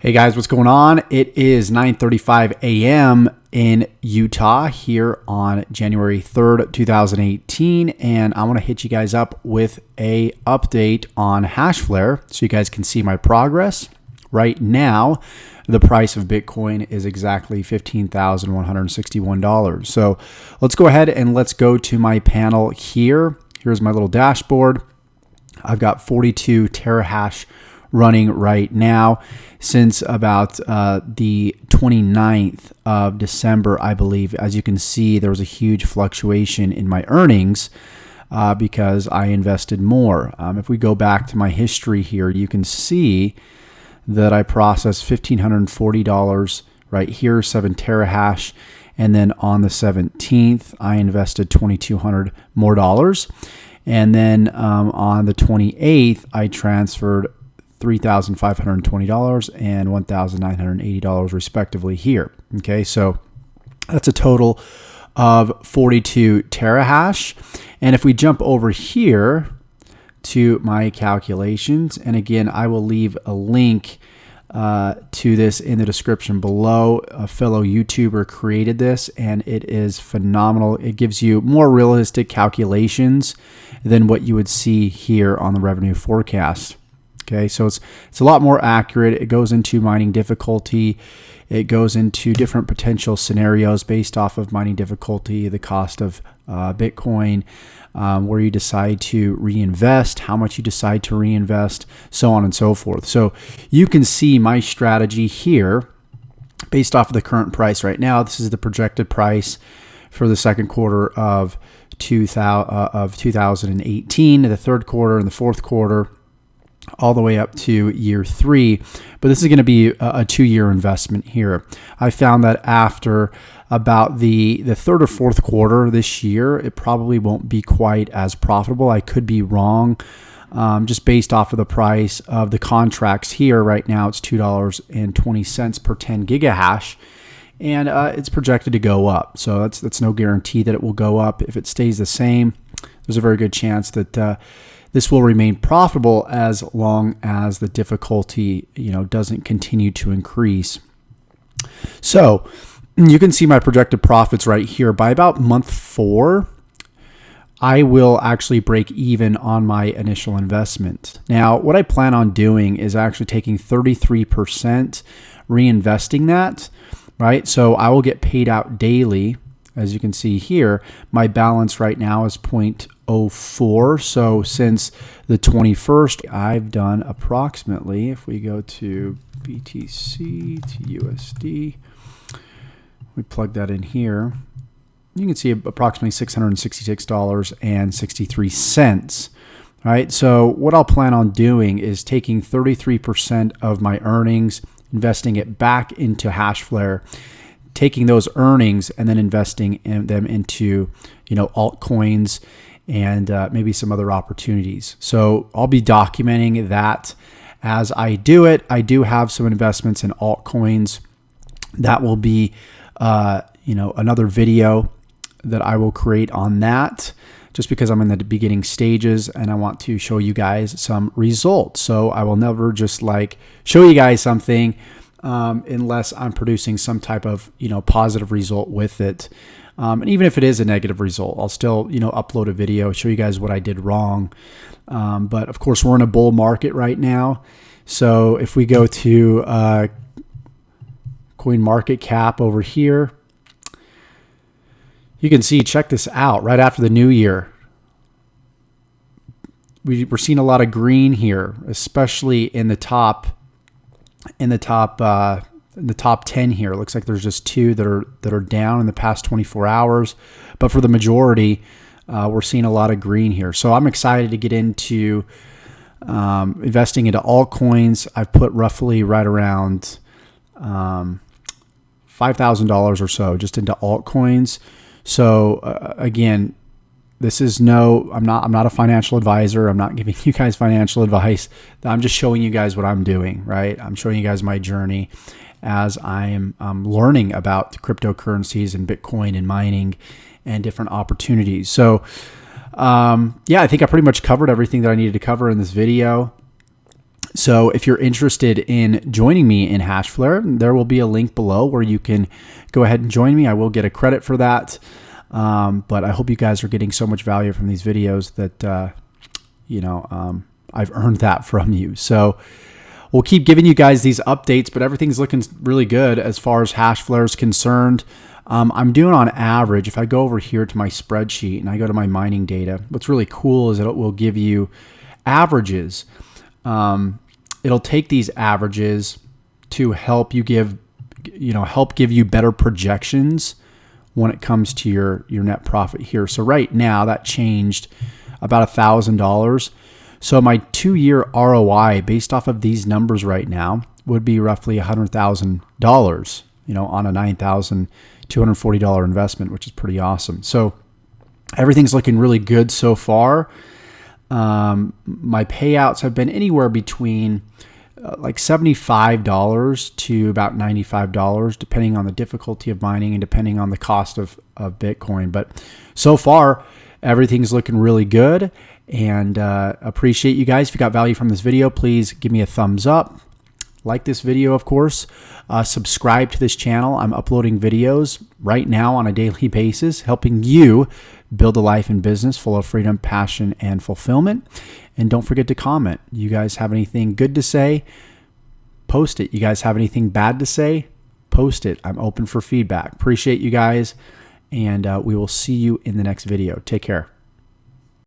Hey guys, what's going on? It is 9:35 a.m. in Utah here on January 3rd, 2018, and I want to hit you guys up with a update on Hashflare so you guys can see my progress. Right now, the price of Bitcoin is exactly $15,161. So let's go ahead and let's go to my panel here. Here's my little dashboard. I've got 42 terahash running right now since about the 29th of December, I believe. As you can see, there was a huge fluctuation in my earnings because I invested more. If we go back to my history here, you can see that I processed $1,540 right here, 7 terahash. And then on the 17th, I invested $2,200 more dollars. And then on the 28th, I transferred $3,520 and $1,980 respectively here. Okay, so that's a total of 42 terahash. And if we jump over here to my calculations, and again, I will leave a link to this in the description below. A fellow YouTuber created this and it is phenomenal. It gives you more realistic calculations than what you would see here on the revenue forecast. Okay, so it's a lot more accurate. It goes into mining difficulty. It goes into different potential scenarios based off of mining difficulty, the cost of Bitcoin, where you decide to reinvest, how much you decide to reinvest, so on and so forth. So you can see my strategy here based off of the current price right now. This is the projected price for the second quarter of 2018, the third quarter and the fourth quarter, all the way up to year 3. But this is going to be a 2-year investment here. I found that after about the third or fourth quarter this year, it probably won't be quite as profitable. I could be wrong, just based off of the price of the contracts here. Right now, it's $2.20 per 10 gigahash. And it's projected to go up. So that's no guarantee that it will go up. If it stays the same, there's a very good chance that this will remain profitable as long as the difficulty, doesn't continue to increase. So you can see my projected profits right here. By about month 4, I will actually break even on my initial investment. Now, what I plan on doing is actually taking 33%, reinvesting that, right? So I will get paid out daily. As you can see here, my balance right now is 0.04. So since the 21st, I've done approximately, if we go to BTC to USD, we plug that in here, you can see approximately $666.63. Right? So what I'll plan on doing is taking 33% of my earnings, investing it back into Hashflare, taking those earnings and then investing them into, altcoins and maybe some other opportunities. So I'll be documenting that as I do it. I do have some investments in altcoins. That will be, another video that I will create on that, just because I'm in the beginning stages and I want to show you guys some results. So I will never just show you guys something unless I'm producing some type of positive result with it. And even if it is a negative result, I'll still upload a video, show you guys what I did wrong. But of course, we're in a bull market right now. So if we go to coin market cap over here, you can see, check this out, right after the new year, we're seeing a lot of green here, especially in the top 10 here. It looks like there's just 2 that are down in the past 24 hours, but for the majority, we're seeing a lot of green here. So I'm excited to get into investing into altcoins. I've put roughly right around $5,000 or so just into altcoins. So again, this is I'm not a financial advisor. I'm not giving you guys financial advice. I'm just showing you guys what I'm doing, right? I'm showing you guys my journey as I'm learning about cryptocurrencies and Bitcoin and mining and different opportunities. So yeah, I think I pretty much covered everything that I needed to cover in this video. So if you're interested in joining me in Hashflare, there will be a link below where you can go ahead and join me. I will get a credit for that. But I hope you guys are getting so much value from these videos that, I've earned that from you. So we'll keep giving you guys these updates, but everything's looking really good as far as Hashflare is concerned. I'm doing on average, if I go over here to my spreadsheet and I go to my mining data, what's really cool is that it will give you averages. It'll take these averages to help you give you better projections when it comes to your net profit here. So right now that changed about $1,000. So my 2-year ROI based off of these numbers right now would be roughly $100,000, on a $9,240 investment, which is pretty awesome. So everything's looking really good so far. My payouts have been anywhere between like $75 to about $95, depending on the difficulty of mining and depending on the cost of Bitcoin. But so far, everything's looking really good, and appreciate you guys. If you got value from this video, please give me a thumbs up. Like this video, of course. Subscribe to this channel. I'm uploading videos right now on a daily basis, helping you build a life and business full of freedom, passion, and fulfillment. And don't forget to comment. You guys have anything good to say? Post it. You guys have anything bad to say? Post it. I'm open for feedback. Appreciate you guys, and we will see you in the next video. Take care.